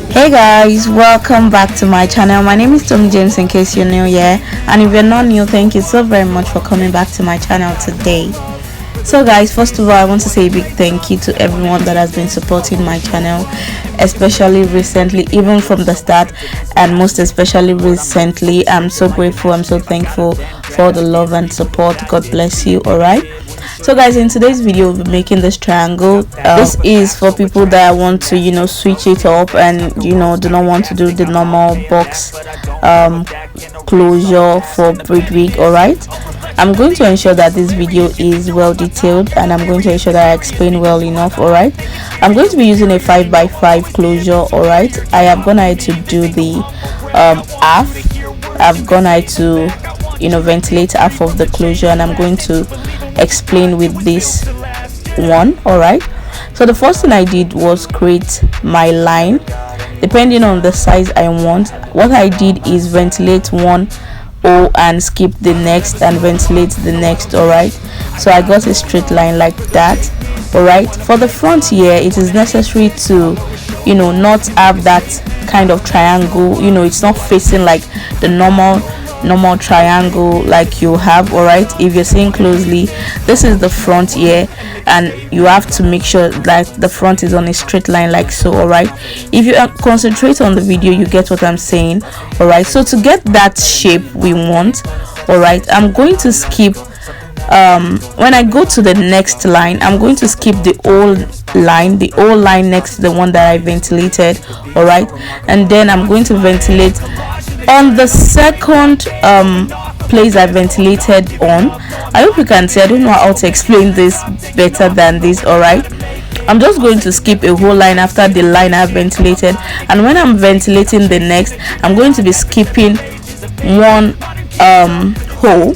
Hey guys, welcome back to my channel. My name is Tomi James, in case you're new here, and if you're not new, thank you so very much for coming back to my channel today. So guys, first of all, I want to say a big thank you to everyone that has been supporting my channel, especially recently, even from the start, and most especially recently. I'm so grateful, I'm so thankful for all the love and support. God bless you. All right, so guys, in today's video we'll be making this triangle. This is for people that want to switch it up and do not want to do the normal box closure for braid wig. All right, I'm going to ensure that this video is well detailed, and I'm going to ensure that I explain well enough. All right, I'm going to be using a 5x5 closure. All right, I have gone ahead to do the half. I've gone ahead to ventilate half of the closure, and I'm going to explain with this one. All right, so the first thing I did was create my line depending on the size I want. What I did is ventilate one O and skip the next and ventilate the next. All right, so I got a straight line like that. All right, for the front here, it is necessary to not have that kind of triangle. It's not facing like the normal triangle like you have. All right, if you're seeing closely, this is the front here, and you have to make sure that the front is on a straight line like so. All right, if you concentrate on the video, you get what I'm saying. All right, so to get that shape we want, all right, I'm going to skip when I go to the next line, I'm going to skip the old line next to the one that I ventilated. All right, and then I'm going to ventilate on the second place I ventilated on. I hope you can see. I don't know how to explain this better than this. All right, I'm just going to skip a whole line after the line I ventilated, and when I'm ventilating the next, I'm going to be skipping one hole.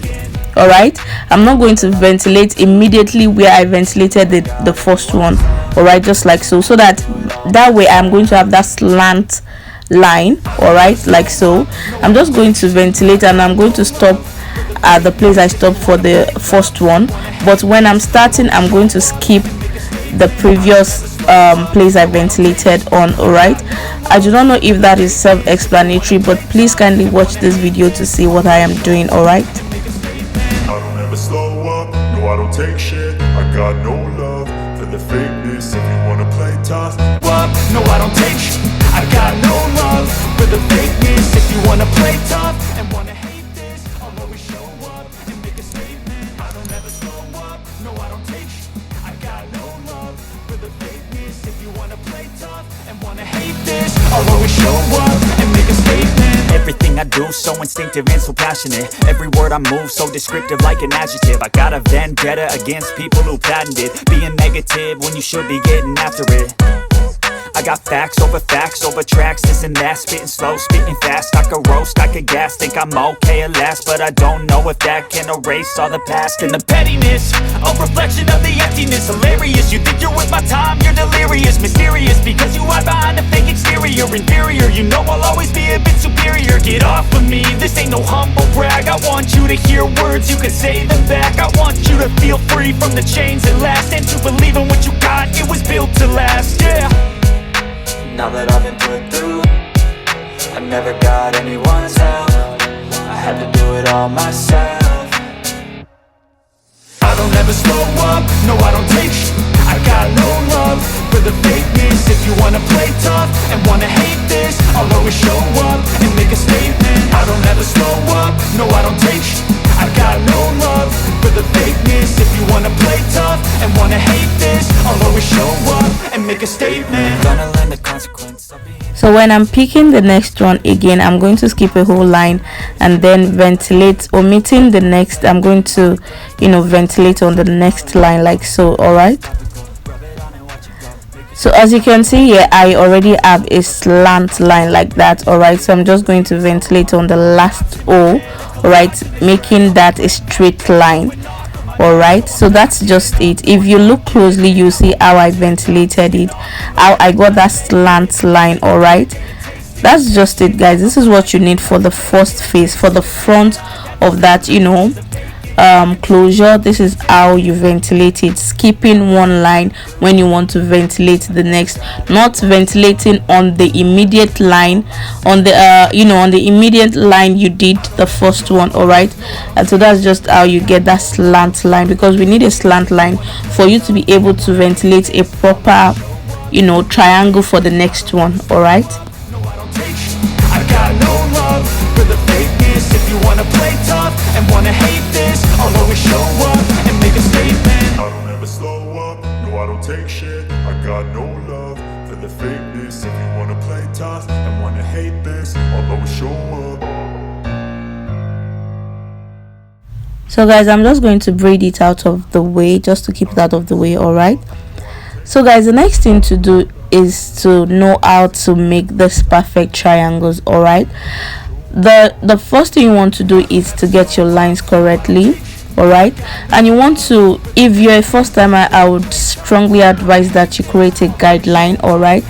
All right, I'm not going to ventilate immediately where I ventilated the first one. All right, just like so that way I'm going to have that slant line. All right, like so. I'm just going to ventilate, and I'm going to stop at the place I stopped for the first one, but when I'm starting, I'm going to skip the previous place I ventilated on. All right, I do not know if that is self-explanatory, but please kindly watch this video to see what I am doing. All right, I don't ever slow up, no I don't take shit. I got no love for the fakeness. If you wanna play tough, no I don't take shit. I got no love for the fakeness. If you wanna play tough and wanna hate this, I'll always show up and make a statement. I don't ever slow up, no I don't take shit. I got no love for the fakeness. If you wanna play tough and wanna hate this, I'll always show up and make a statement. Everything I do so instinctive and so passionate. Every word I move so descriptive like an adjective. I got a vendetta against people who patented being negative when you should be getting after it. I got facts over tracks, this and that. Spitting slow, spitting fast. I could roast, I could gas. Think I'm okay at last, but I don't know if that can erase all the past. And the pettiness, a reflection of the emptiness. Hilarious, you think you're with my time, you're delirious. Mysterious, because you hide behind a fake exterior. Inferior, you know I'll always be a bit superior. Get off of me, this ain't no humble brag. I want you to hear words, you can say them back. I want you to feel free from the chains that last, and to believe in what you got, it was built to last, yeah. Now that I've been put through, I never got anyone's help. I had to do it all myself. I don't ever slow up, no I don't take shit. I got no love for the fakeness. If you wanna play tough and wanna hate this, I'll always show up and make a statement. I don't ever slow up, no I don't take shit. I got no love for the fakeness. If you wanna play tough and wanna hate this, I'll always show up and make a statement. Gonna learn the consequence of being. so when I'm picking the next one again, I'm going to skip a whole line and then ventilate. Omitting the next, I'm going to ventilate on the next line like so. All right, so as you can see here, I already have a slant line like that. All right, so I'm just going to ventilate on the last O. All right, making that a straight line. All right, so that's just it. If you look closely, you see how I ventilated it, how I got that slant line. All right, that's just it, guys. This is what you need for the first face, for the front of that closure, this is how you ventilate it, skipping one line when you want to ventilate the next, not ventilating on the immediate line, on the on the immediate line you did the first one. All right, and so that's just how you get that slant line, because we need a slant line for you to be able to ventilate a proper triangle for the next one. All right. I got no love for the fakeness. If you wanna play tough and wanna hate this, I'll always show up and make a statement. I don't ever slow up, no I don't take shit. I got no love for the fakeness. If you wanna play tough and wanna hate this, I'll always show up. So guys, I'm just going to braid it out of the way, just to keep it out of the way. All right. So guys, the next thing to do is to know how to make this perfect triangles. All right, the first thing you want to do is to get your lines correctly. All right, and you want to, if you're a first timer, I would strongly advise that you create a guideline. All right,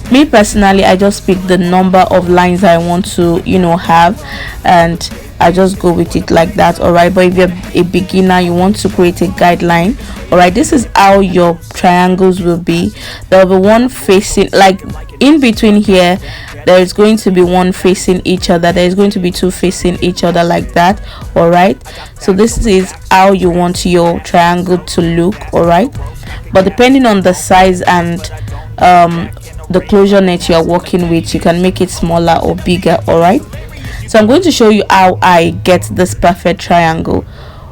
me personally, I just pick the number of lines I want to have, and I just go with it like that. All right, but if you're a beginner, you want to create a guideline. All right, this is how your triangles will be. There will be one facing, like in between here, there is going to be one facing each other, there is going to be two facing each other, like that. All right, so this is how you want your triangle to look. All right, but depending on the size and the closure net you are working with, you can make it smaller or bigger. All right, so I'm going to show you how I get this perfect triangle.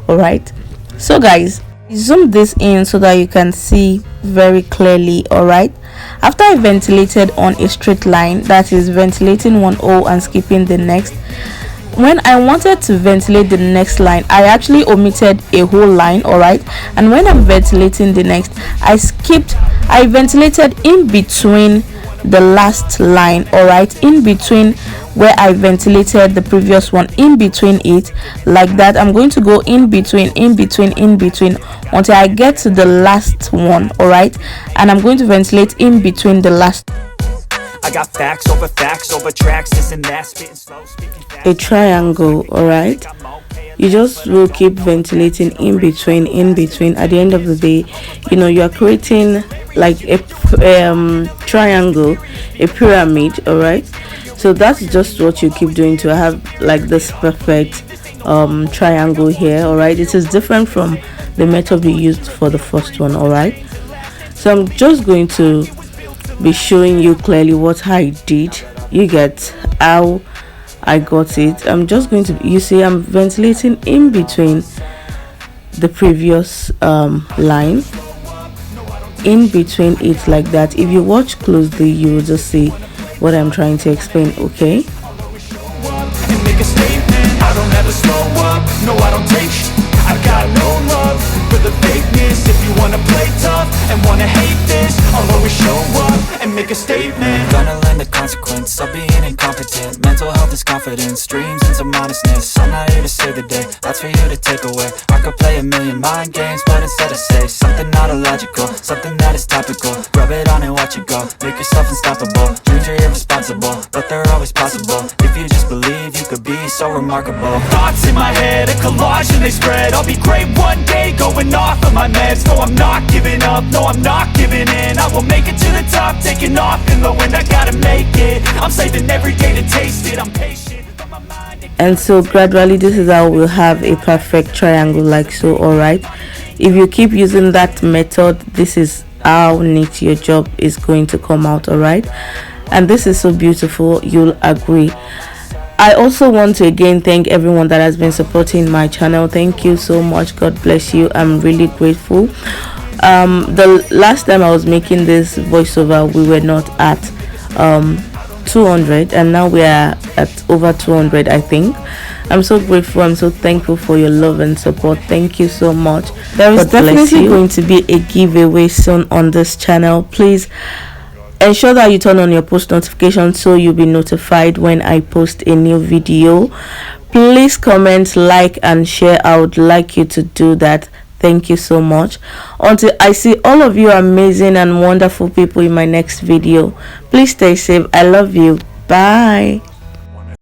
All right, so guys, zoom this in so that you can see very clearly. All right, after I ventilated on a straight line, that is ventilating one O and skipping the next, when I wanted to ventilate the next line, I actually omitted a whole line. All right, and when I'm ventilating the next, I ventilated in between the last line. All right, in between where I ventilated the previous one, in between it, like that. I'm going to go in between until I get to the last one. All right, and I'm going to ventilate in between the last. I got facts over tracks, this and that, spitting slow, speaking fast. A triangle. All right, you just will keep ventilating in between. At the end of the day, you are creating like a triangle, a pyramid. All right, so that's just what you keep doing to have like this perfect triangle here. All right, it is different from the method we used for the first one. All right, so I'm just going to be showing you clearly what I did. You get how I got it. I'm just going to, you see, I'm ventilating in between the previous line, in between it, like that. If you watch closely, you will just see what I'm trying to explain. Okay, And make a statement. I don't ever slow up, no I don't take I got no love for the fakeness. If you wanna play tough and wanna hate this, I'll always show up and make a statement. Gonna learn the consequence of being incompetent. Mental health is confidence, dreams and some honestness. I'm not here to save the day, that's for you to take away. I could play a million mind games, but instead I say something not illogical, something that is topical. Rub it on and watch it go, make yourself unstoppable. Dreams are irresponsible, but they're always possible. If you just believe, you could be so remarkable. Thoughts in my head, a collage and they spread. I'll be great one day, going off of my meds. No, I'm not giving up, no, I'm not giving in. I will make it to the top, taking off in the wind. I gotta make it, I'm saving every day to taste it. I'm patient, but my mind. and so gradually this is how we'll have a perfect triangle, like so. All right, if you keep using that method, this is how neat your job is going to come out. All right, and this is so beautiful, you'll agree. I also want to again thank everyone that has been supporting my channel. Thank you so much, god bless you, I'm really grateful. The last time I was making this voiceover, we were not at 200, and now we are at over 200, I think. I'm so grateful, I'm so thankful for your love and support. Thank you so much. There is definitely going to be a giveaway soon on this channel. Please ensure that you turn on your post notifications so you'll be notified when I post a new video. Please comment, like and share. I would like you to do that. Thank you so much. Until I see all of you amazing and wonderful people in my next video, please stay safe. I love you. Bye.